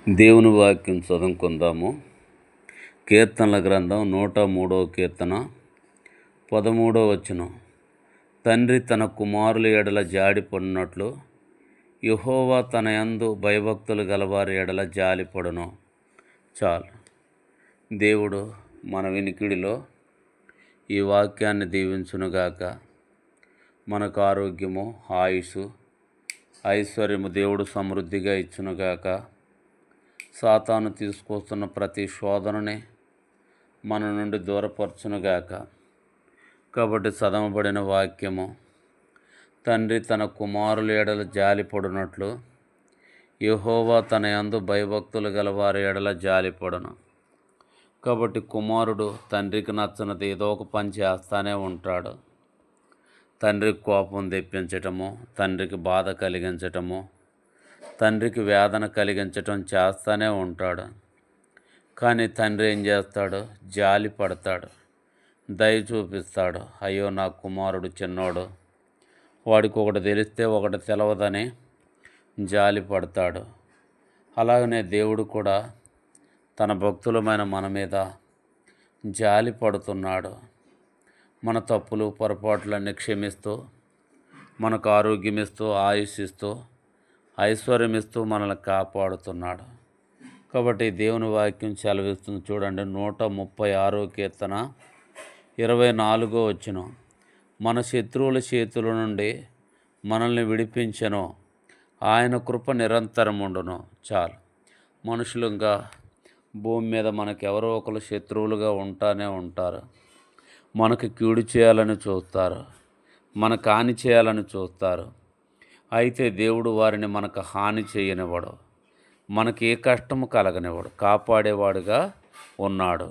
దేవుని వాక్యం చదువుకుందాము. కీర్తనల గ్రంథం 103వ కీర్తన 13వ వచనం. తండ్రి తన కుమారుల ఎడల జాడిపడినట్లు యెహోవా తన యందు భయభక్తులు గలవారి ఎడల జాలిపడును. చాలు. దేవుడు మన వినికిడిలో ఈ వాక్యాన్ని దీవించునుగాక. మనకు ఆరోగ్యము, ఆయుసు, ఐశ్వర్యము దేవుడు సమృద్ధిగా ఇచ్చునుగాక. సాతాను తీసుకొస్తున్న ప్రతి శోధనని మన నుండి దూరపరచునుగాక. కాబట్టి చదవబడిన వాక్యము, తండ్రి తన కుమారుల ఎడల జాలిపడినట్లు యెహోవా తన యందు భయభక్తులు గల వారి ఎడల జాలిపడును. కాబట్టి కుమారుడు తండ్రికి నచ్చనిది ఏదో ఒక పని చేస్తానే ఉంటాడు. తండ్రికి కోపం తెప్పించటము, తండ్రికి బాధ కలిగించటము, తండ్రికి వేదన కలిగించటం చేస్తూనే ఉంటాడు. కానీ తండ్రి ఏం చేస్తాడు? జాలి పడతాడు, దయ చూపిస్తాడు. అయ్యో నా కుమారుడు చిన్నోడు, వాడికి ఒకటి తెలిస్తే ఒకటి తెలవదని జాలి పడతాడు. అలాగనే దేవుడు కూడా తన భక్తులమైన మన మీద జాలి పడుతున్నాడు. మన తప్పులు పొరపాట్లన్నీ క్షమిస్తూ, మనకు ఆరోగ్యం ఇస్తూ, ఆయుష్ ఇస్తూ, ఐశ్వర్యం ఇస్తూ మనల్ని కాపాడుతున్నాడు. కాబట్టి దేవుని వాక్యం సెలవిస్తుంది. చూడండి, 136వ కీర్తన 24వ వచనం. మన శత్రువుల చేతుల నుండి మనల్ని విడిపించెను, ఆయన కృప నిరంతరముండును. చాలు. మనుషులు ఇంకా భూమి మీద మనకెవరో ఒకరు శత్రువులుగా ఉంటానే ఉంటారు. మనకు కీడు చేయాలని చూస్తారు, మనకు హాని చేయాలని చూస్తారు. అయితే దేవుడు వారిని మనకు హాని చేయనివ్వడు, మనకి ఏ కష్టము కలగనివ్వడు, కాపాడేవాడుగా ఉన్నాడు.